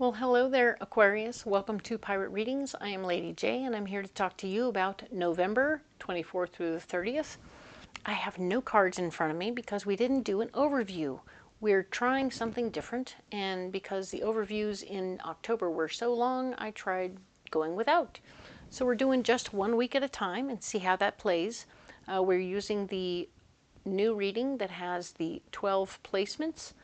Well, hello there, Aquarius. Welcome to Pirate Readings. I am Lady J, and I'm here to talk to you about November 24th through the 30th. I have no cards in front of me because we didn't do an overview. We're trying something different, and because the overviews in October were so long, I tried going without. So we're doing just 1 week at a time and see how that plays. We're using the new reading that has the 12 placements,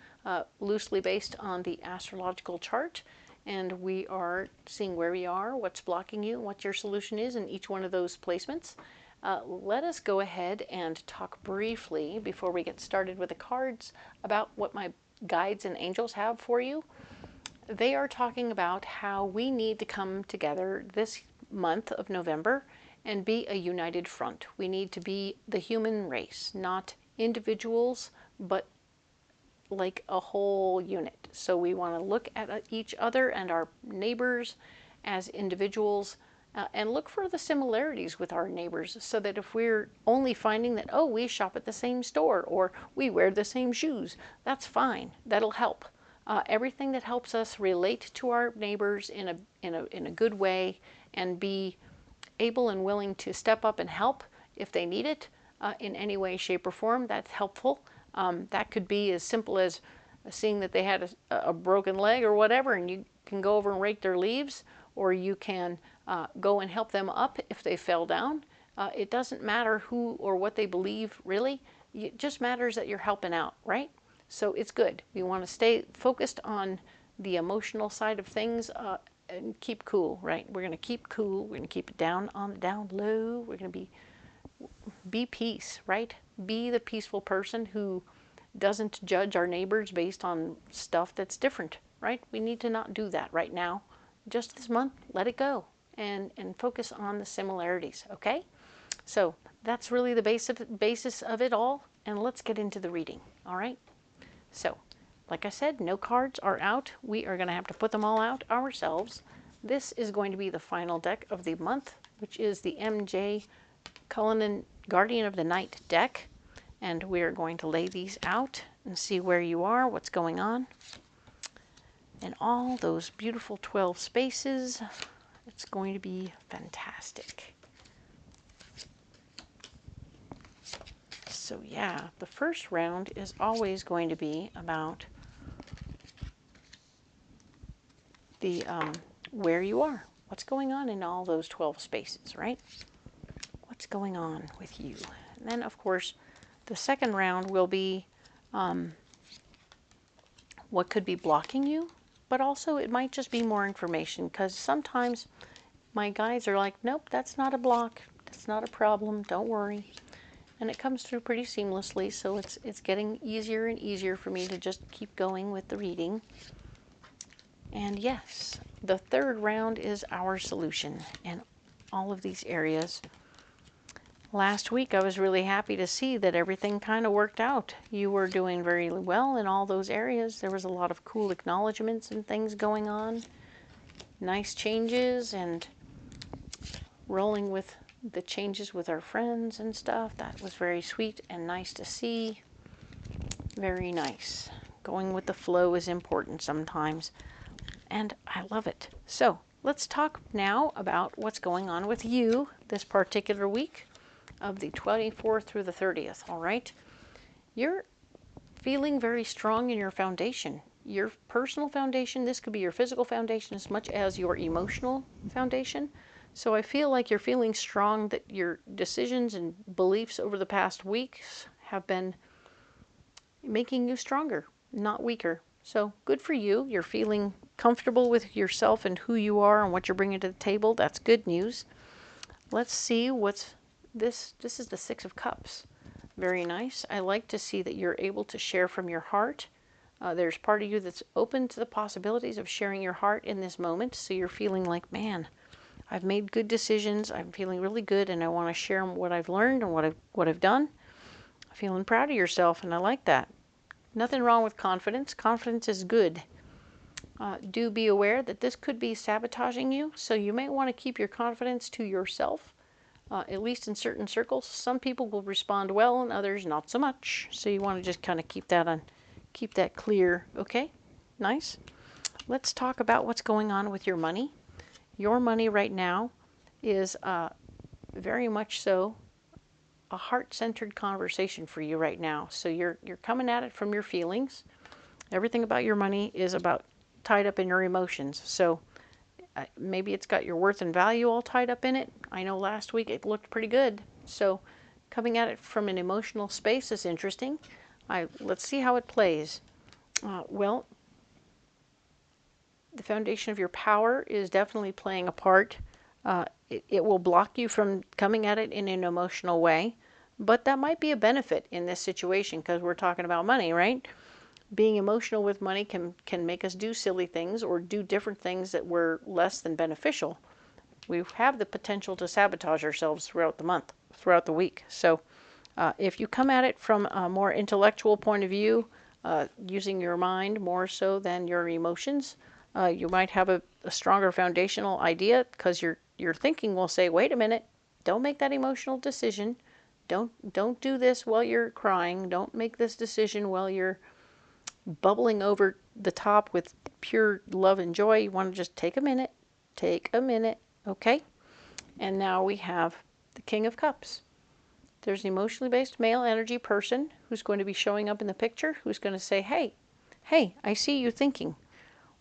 loosely based on the astrological chart, and we are seeing where we are, what's blocking you, what your solution is in each one of those placements. Let us go ahead and talk briefly before we get started with the cards about what my guides and angels have for you. They are talking about how we need to come together this month of November and be a united front. We need to be the human race, not individuals, but like a whole unit. So we want to look at each other and our neighbors as individuals, and look for the similarities with our neighbors, so that if we're only finding that, oh, we shop at the same store or we wear the same shoes, that's fine. That'll help. Everything that helps us relate to our neighbors in a good way and be able and willing to step up and help if they need it in any way, shape, or form, that's helpful. That could be as simple as seeing that they had a broken leg or whatever, and you can go over and rake their leaves, or you can go and help them up if they fell down. It doesn't matter who or what they believe, really. It just matters that you're helping out, right? So it's good. We want to stay focused on the emotional side of things and keep cool, right? We're going to keep cool. We're going to keep it down low. We're going to be peace, right? Be the peaceful person who doesn't judge our neighbors based on stuff that's different, right? We need to not do that right now. Just this month, let it go and focus on the similarities, okay? So that's really the basis of it all, and let's get into the reading, all right? So, like I said, no cards are out. We are going to have to put them all out ourselves. This is going to be the final deck of the month, which is the MJ Cullinane Guardian of the Night deck, and we are going to lay these out and see where you are, what's going on, and all those beautiful 12 spaces. It's going to be fantastic. So yeah, the first round is always going to be about the where you are, what's going on in all those 12 spaces, right? What's going on with you? And then, of course, the second round will be what could be blocking you, but also it might just be more information, because sometimes my guides are like, nope, that's not a block, that's not a problem, don't worry. And it comes through pretty seamlessly, so it's getting easier and easier for me to just keep going with the reading. And yes, the third round is our solution in all of these areas. Last week, I was really happy to see that everything kind of worked out. You were doing very well in all those areas. There was a lot of cool acknowledgments and things going on. Nice changes and rolling with the changes with our friends and stuff. That was very sweet and nice to see. Very nice. Going with the flow is important sometimes, and I love it. So let's talk now about what's going on with you this particular week of the 24th through the 30th, all right? You're feeling very strong in your foundation, your personal foundation. This could be your physical foundation as much as your emotional foundation. So I feel like you're feeling strong, that your decisions and beliefs over the past weeks have been making you stronger, not weaker. So good for you. You're feeling comfortable with yourself and who you are and what you're bringing to the table. That's good news. Let's see what's this. This is the Six of Cups. Very nice. I like to see that you're able to share from your heart. There's part of you that's open to the possibilities of sharing your heart in this moment. So you're feeling like, man, I've made good decisions. I'm feeling really good, and I want to share what I've learned and what I've done. Feeling proud of yourself, and I like that. Nothing wrong with confidence. Confidence is good. Do be aware that this could be sabotaging you, so you may want to keep your confidence to yourself, at least in certain circles. Some people will respond well, and others not so much. So you want to just kind of keep that clear. Okay, nice. let's talk about what's going on with your money. Your money right now is very much so a heart-centered conversation for you right now. So you're coming at it from your feelings. Everything about your money is about tied up in your emotions. So maybe it's got your worth and value all tied up in it. I know last week it looked pretty good. So coming at it from an emotional space is interesting. Let's see how it plays. Well, the foundation of your power is definitely playing a part. It will block you from coming at it in an emotional way, but that might be a benefit in this situation because we're talking about money, right? Being emotional with money can make us do silly things or do different things that were less than beneficial. We have the potential to sabotage ourselves throughout the month, throughout the week. So if you come at it from a more intellectual point of view, using your mind more so than your emotions, you might have a stronger foundational idea because your thinking will say, wait a minute, don't make that emotional decision. Don't do this while you're crying. Don't make this decision while you're bubbling over the top with pure love and joy. You want to just take a minute, okay? And now we have the King of Cups. There's an emotionally based male energy person who's going to be showing up in the picture, who's going to say, hey, I see you thinking.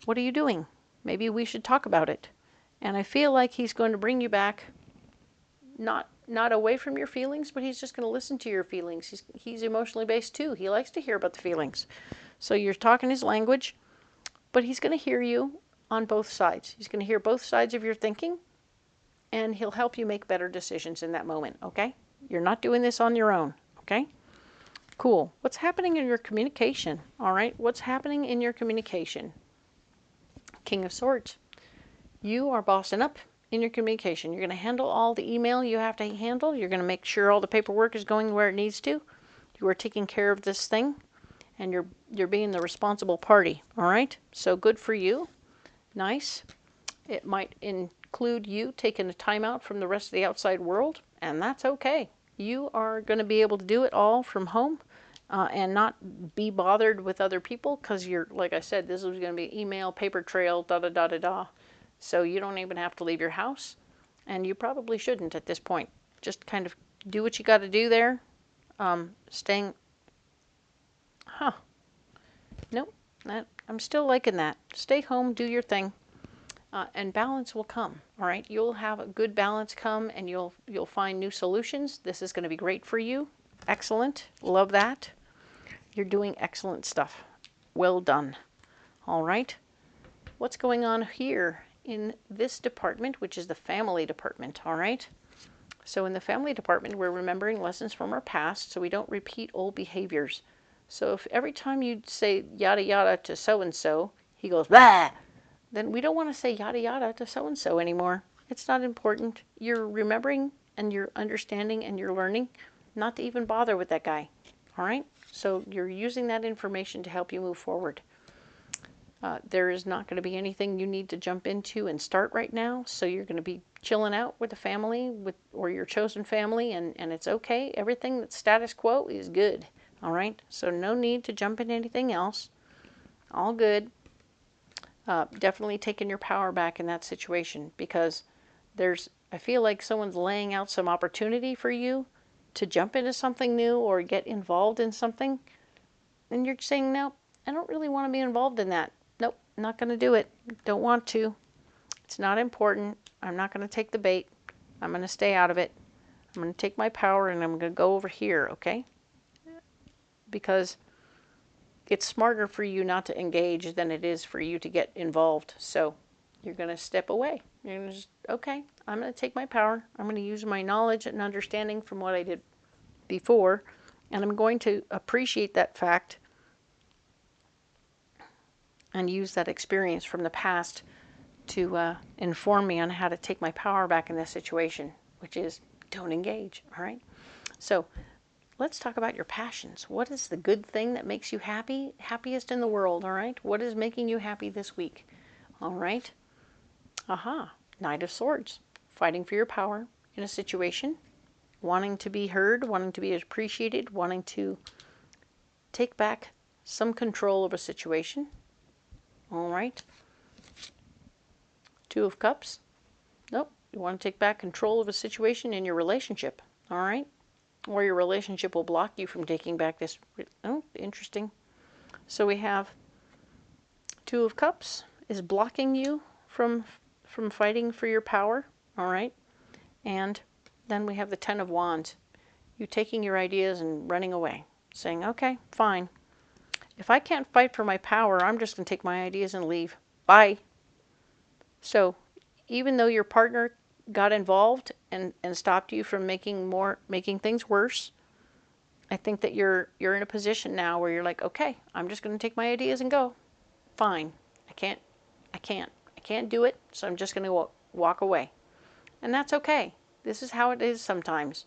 What are you doing? Maybe we should talk about it. And I feel like he's going to bring you back, not away from your feelings, but he's just going to listen to your feelings. He's emotionally based too. He likes to hear about the feelings. So you're talking his language, but he's going to hear you on both sides. He's going to hear both sides of your thinking, and he'll help you make better decisions in that moment, okay? You're not doing this on your own, okay? Cool. What's happening in your communication, all right? What's happening in your communication? King of Swords. You are bossing up in your communication. You're going to handle all the email you have to handle. You're going to make sure all the paperwork is going where it needs to. You are taking care of this thing, and you're being the responsible party, all right? So good for you. Nice. It might include you taking a time out from the rest of the outside world, and that's okay. You are going to be able to do it all from home and not be bothered with other people because you're, like I said, this is going to be email, paper trail, da-da-da-da-da. So you don't even have to leave your house, and you probably shouldn't at this point. Just kind of do what you got to do there. Nope, I'm still liking that. Stay home, do your thing, and balance will come, all right? You'll have a good balance come, and you'll find new solutions. This is going to be great for you. Excellent. Love that. You're doing excellent stuff. Well done. All right. What's going on here in this department, which is the family department, all right? So in the family department, we're remembering lessons from our past so we don't repeat old behaviors. So if every time you say yada yada to so-and-so, he goes, blah, then we don't want to say yada yada to so-and-so anymore. It's not important. You're remembering and you're understanding and you're learning not to even bother with that guy, all right? So you're using that information to help you move forward. There is not going to be anything you need to jump into and start right now. So you're going to be chilling out with the family or your chosen family, and it's okay. Everything that's status quo is good. All right. So no need to jump into anything else. All good. Definitely taking your power back in that situation because I feel like someone's laying out some opportunity for you to jump into something new or get involved in something. And you're saying, no, I don't really want to be involved in that. Nope, not going to do it. Don't want to. It's not important. I'm not going to take the bait. I'm going to stay out of it. I'm going to take my power and I'm going to go over here, okay? Because it's smarter for you not to engage than it is for you to get involved. So you're going to step away. You're going to just, okay, I'm going to take my power. I'm going to use my knowledge and understanding from what I did before, and I'm going to appreciate that fact and use that experience from the past to inform me on how to take my power back in this situation, which is don't engage, all right? So let's talk about your passions. What is the good thing that makes you happy, happiest in the world, all right? What is making you happy this week, all right? Knight of Swords, fighting for your power in a situation, wanting to be heard, wanting to be appreciated, wanting to take back some control of a situation, all right? Two of Cups. Nope. You want to take back control of a situation in your relationship. All right. Or your relationship will block you from taking back this. Oh, interesting. So we have Two of Cups is blocking you from fighting for your power. All right. And then we have the Ten of Wands. You taking your ideas and running away, saying, okay, fine. If I can't fight for my power, I'm just going to take my ideas and leave. Bye. So even though your partner got involved and stopped you from making things worse, I think that you're in a position now where you're like, okay, I'm just going to take my ideas and go. Fine. I can't do it, so I'm just going to walk away. And that's okay. This is how it is sometimes.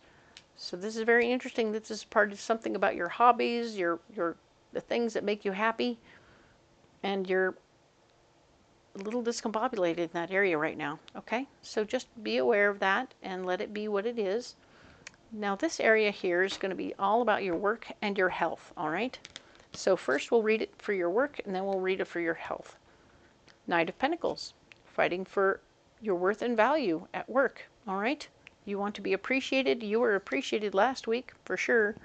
So this is very interesting. This is part of something about your hobbies, the things that make you happy, and you're a little discombobulated in that area right now. Okay, so just be aware of that and let it be what it is. Now this area here is going to be all about your work and your health. All right, so first we'll read it for your work and then we'll read it for your health. Knight of Pentacles, fighting for your worth and value at work. All right, you want to be appreciated. You were appreciated last week for sure,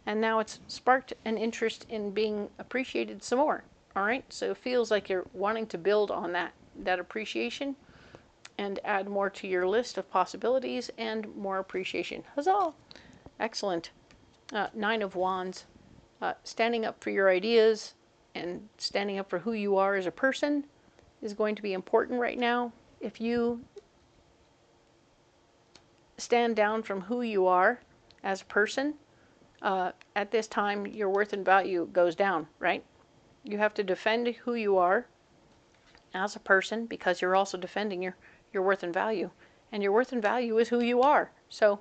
and now it's sparked an interest in being appreciated some more. All right, so it feels like you're wanting to build on that appreciation and add more to your list of possibilities and more appreciation. Huzzah! Excellent. Nine of Wands, standing up for your ideas and standing up for who you are as a person is going to be important right now. If you stand down from who you are as a person, at this time your worth and value goes down, right? You have to defend who you are as a person because you're also defending your worth and value. And your worth and value is who you are. So,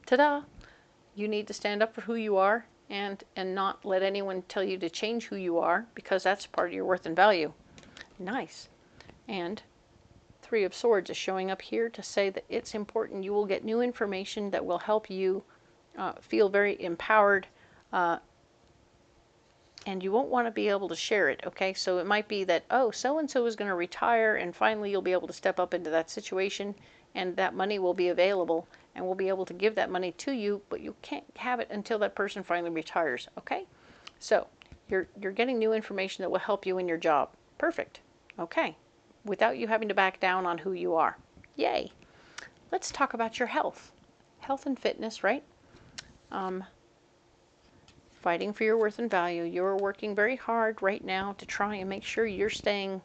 ta-da! You need to stand up for who you are and not let anyone tell you to change who you are because that's part of your worth and value. Nice. And Three of Swords is showing up here to say that it's important. You will get new information that will help you feel very empowered, and you won't want to be able to share it, okay? So it might be that, oh, so-and-so is going to retire, and finally you'll be able to step up into that situation, and that money will be available, and we'll be able to give that money to you, but you can't have it until that person finally retires, okay? So you're getting new information that will help you in your job. Perfect. Okay. Without you having to back down on who you are. Yay. Let's talk about your health. Health and fitness, right? Fighting for your worth and value. You're working very hard right now to try and make sure you're staying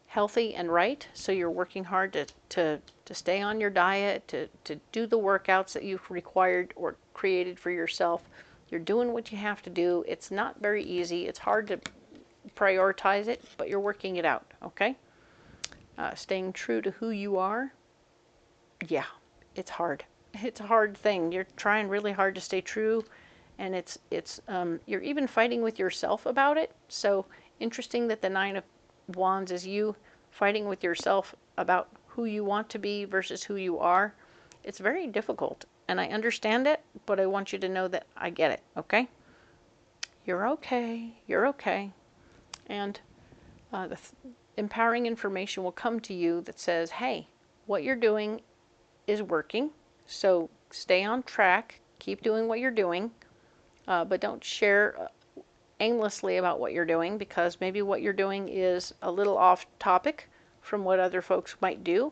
healthy and right. So you're working hard to stay on your diet, to do the workouts that you've required or created for yourself. You're doing what you have to do. It's not very easy. It's hard to prioritize it, but you're working it out, okay? Staying true to who you are. Yeah, it's hard. It's a hard thing. You're trying really hard to stay true, and you're even fighting with yourself about it. So interesting that the Nine of Wands is you fighting with yourself about who you want to be versus who you are. It's very difficult, and I understand it, but I want you to know that I get it, okay? You're okay. You're okay. And the empowering information will come to you that says, hey, what you're doing is working, so stay on track, keep doing what you're doing, but don't share aimlessly about what you're doing because maybe what you're doing is a little off topic from what other folks might do,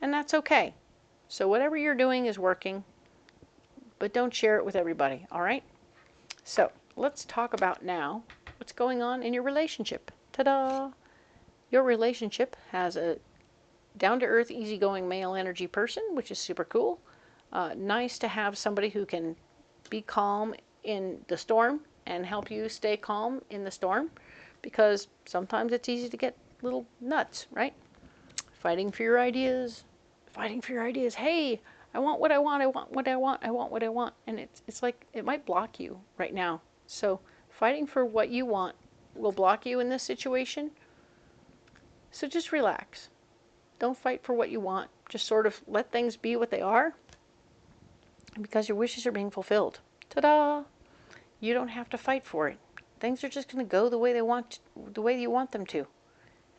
and that's okay. So whatever you're doing is working, but don't share it with everybody, all right? So let's talk about now what's going on in your relationship. Ta-da! Your relationship has a down-to-earth, easygoing male energy person, which is super cool. Nice to have somebody who can be calm in the storm and help you stay calm in the storm, because sometimes it's easy to get a little nuts, right? Fighting for your ideas. Fighting for your ideas. Hey, I want what I want. I want what I want. I want what I want. And it's like it might block you right now. So fighting for what you want will block you in this situation. So just relax. Don't fight for what you want. Just sort of let things be what they are, because your wishes are being fulfilled. Ta-da! You don't have to fight for it. Things are just going to go the way you want them to.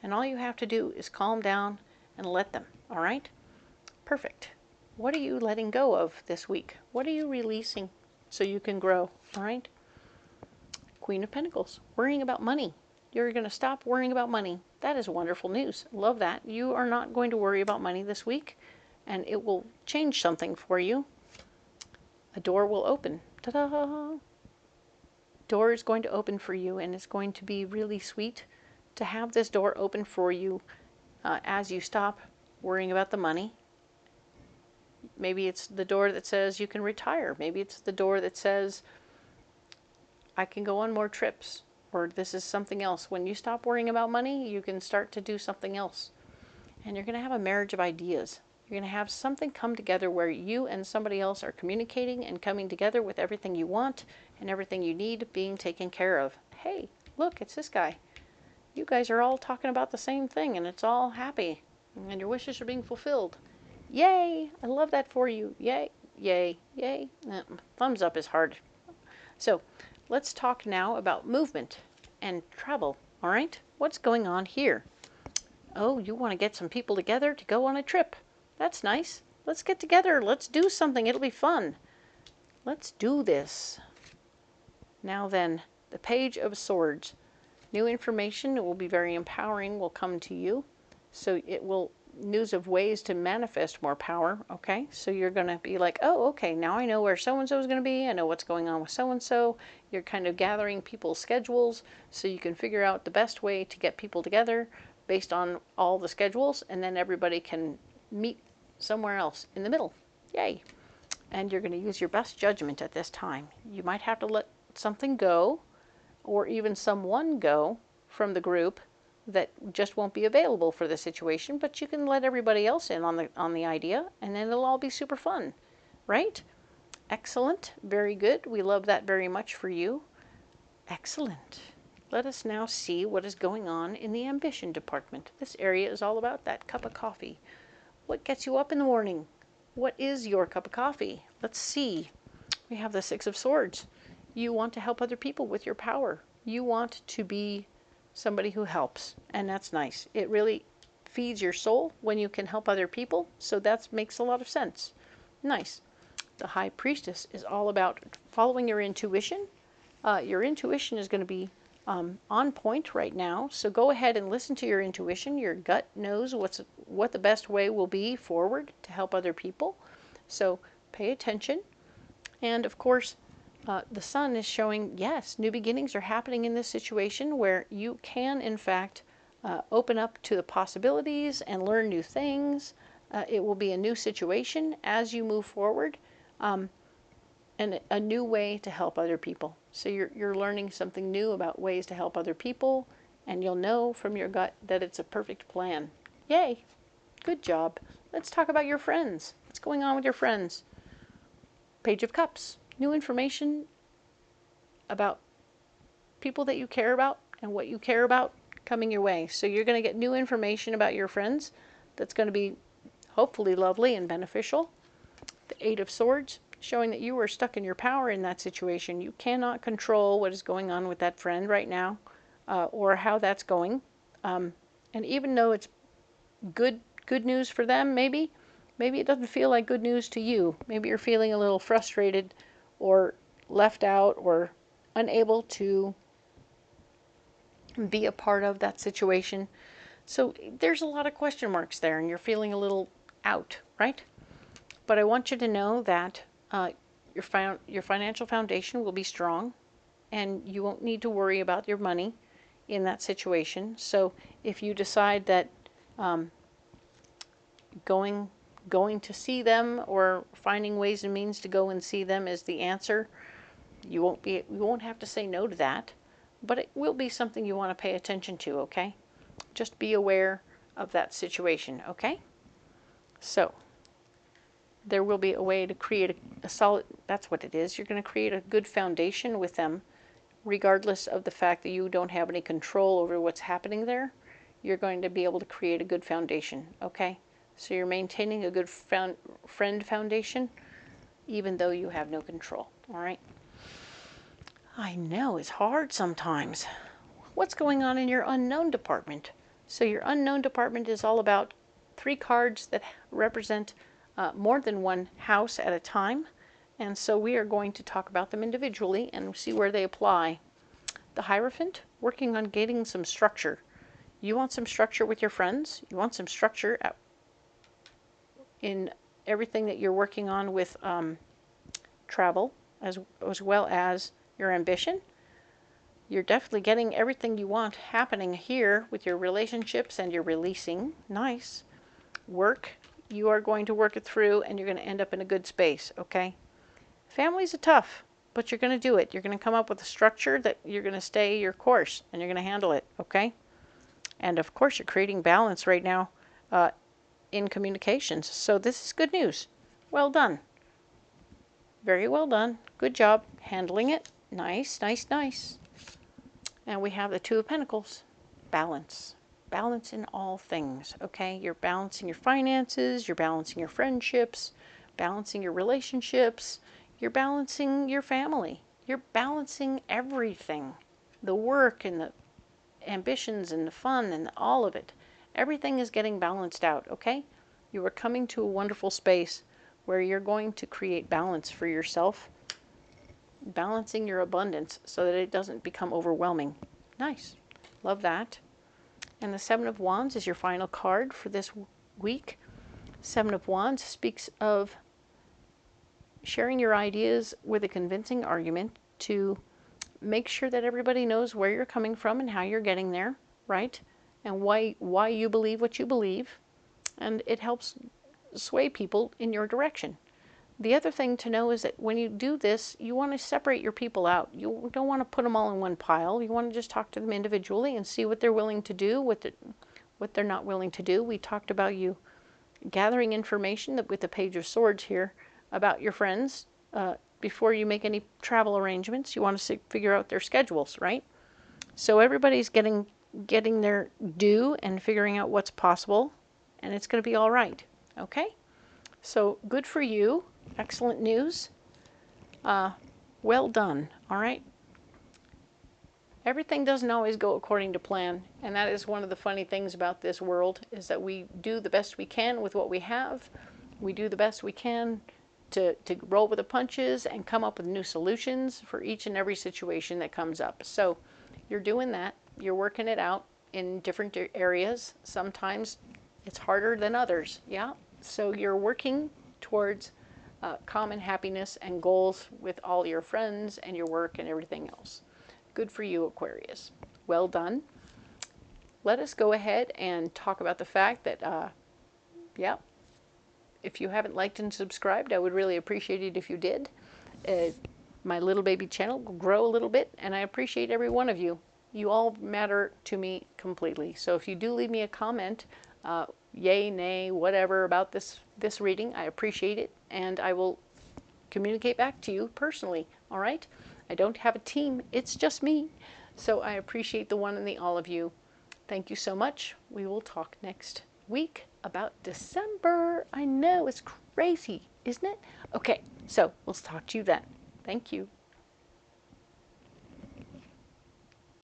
And all you have to do is calm down and let them, all right? Perfect. What are you letting go of this week? What are you releasing so you can grow, all right? Queen of Pentacles, worrying about money. You're going to stop worrying about money. That is wonderful news. Love that. You are not going to worry about money this week, and it will change something for you. A door will open. Ta-da! Door is going to open for you, and it's going to be really sweet to have this door open for you as you stop worrying about the money. Maybe it's the door that says you can retire. Maybe it's the door that says I can go on more trips, or this is something else. When you stop worrying about money, you can start to do something else. And you're going to have a marriage of ideas. You're going to have something come together where you and somebody else are communicating and coming together with everything you want and everything you need being taken care of. Hey, look, it's this guy. You guys are all talking about the same thing, and it's all happy, and your wishes are being fulfilled. Yay! I love that for you. Yay, yay, yay. Thumbs up is hard. So let's talk now about movement and travel, all right? What's going on here? Oh, you want to get some people together to go on a trip. That's nice. Let's get together. Let's do something. It'll be fun. Let's do this. Now then, the Page of Swords. New information, it will be very empowering, will come to you. So it will, news of ways to manifest more power, okay? So you're going to be like, oh, okay, now I know where so-and-so is going to be. I know what's going on with so-and-so. You're kind of gathering people's schedules so you can figure out the best way to get people together based on all the schedules, and then everybody can meet somewhere else in the middle. Yay. And you're going to use your best judgment at this time. You might have to let something go, or even someone go from the group that just won't be available for the situation, but you can let everybody else in on the idea, and then it'll all be super fun, right? Excellent. Very good. We love that very much for you. Excellent. Let us now see what is going on in the ambition department. This area is all about that cup of coffee. What gets you up in the morning? What is your cup of coffee? Let's see. We have the Six of Swords. You want to help other people with your power. You want to be somebody who helps, and that's nice. It really feeds your soul when you can help other people, so that makes a lot of sense. Nice. The High Priestess is all about following your intuition. Your intuition is going to be on point right now, so go ahead and listen to your intuition. Your gut knows what the best way will be forward to help other people, so pay attention. And of course, the Sun is showing, yes, new beginnings are happening in this situation where you can, in fact, open up to the possibilities and learn new things. It will be a new situation as you move forward, and a new way to help other people. So you're learning something new about ways to help other people, and you'll know from your gut that it's a perfect plan. Yay! Good job. Let's talk about your friends. What's going on with your friends? Page of Cups. New information about people that you care about and what you care about coming your way. So you're going to get new information about your friends that's going to be hopefully lovely and beneficial. The Eight of Swords, showing that you are stuck in your power in that situation. You cannot control what is going on with that friend right now, or how that's going. And even though it's good news for them, maybe it doesn't feel like good news to you. Maybe you're feeling a little frustrated or left out or unable to be a part of that situation. So there's a lot of question marks there, and you're feeling a little out, right? But I want you to know that your financial foundation will be strong, and you won't need to worry about your money in that situation. So if you decide that going to see them or finding ways and means to go and see them is the answer, you won't have to say no to that, but it will be something you want to pay attention to, okay? Just be aware of that situation, okay? So there will be a way to create a solid, that's what it is. You're going to create a good foundation with them, regardless of the fact that you don't have any control over what's happening there. You're going to be able to create a good foundation, okay? So you're maintaining a good friend foundation, even though you have no control, all right? I know, it's hard sometimes. What's going on in your unknown department? So your unknown department is all about 3 cards that represent more than one house at a time. And so we are going to talk about them individually and see where they apply. The Hierophant, working on getting some structure. You want some structure with your friends. You want some structure in everything that you're working on with travel, as well as your ambition. You're definitely getting everything you want happening here with your relationships and your releasing. Nice. Work, you are going to work it through and you're going to end up in a good space, okay? Families are tough, but you're going to do it. You're going to come up with a structure that you're going to stay your course and you're going to handle it, okay? And of course, you're creating balance right now in communications. So this is good news. Well done. Very well done. Good job handling it. Nice, nice, nice. And we have the Two of Pentacles. Balance. Balance in all things, okay? You're balancing your finances, you're balancing your friendships, balancing your relationships, you're balancing your family. You're balancing everything. The work and the ambitions and the fun and all of it. Everything is getting balanced out, okay? You are coming to a wonderful space where you're going to create balance for yourself, balancing your abundance so that it doesn't become overwhelming. Nice. Love that. And the Seven of Wands is your final card for this week. Seven of Wands speaks of sharing your ideas with a convincing argument to make sure that everybody knows where you're coming from and how you're getting there, right? And why you believe what you believe. And it helps sway people in your direction. The other thing to know is that when you do this, you want to separate your people out. You don't want to put them all in one pile. You want to just talk to them individually and see what they're willing to do, what they're not willing to do. We talked about you gathering information with the Page of Swords here about your friends before you make any travel arrangements. You want to figure out their schedules, right? So everybody's getting their due and figuring out what's possible, and it's going to be all right, okay? So good for you. Excellent news. Well done, all right? Everything doesn't always go according to plan, and that is one of the funny things about this world, is that we do the best we can with what we have. We do the best we can to roll with the punches and come up with new solutions for each and every situation that comes up. So you're doing that. You're working it out in different areas. Sometimes it's harder than others, yeah? So you're working towards common happiness and goals with all your friends and your work and everything else. Good for you, Aquarius. Well done. Let us go ahead and talk about the fact that, yeah, if you haven't liked and subscribed, I would really appreciate it if you did. My little baby channel will grow a little bit, and I appreciate every one of you. You all matter to me completely. So if you do leave me a comment, yay, nay, whatever about this reading, I appreciate it, and I will communicate back to you personally, all right? I don't have a team, it's just me. So I appreciate the one and the all of you. Thank you so much. We will talk next week about December. I know, it's crazy, isn't it? Okay, so we'll talk to you then. Thank you.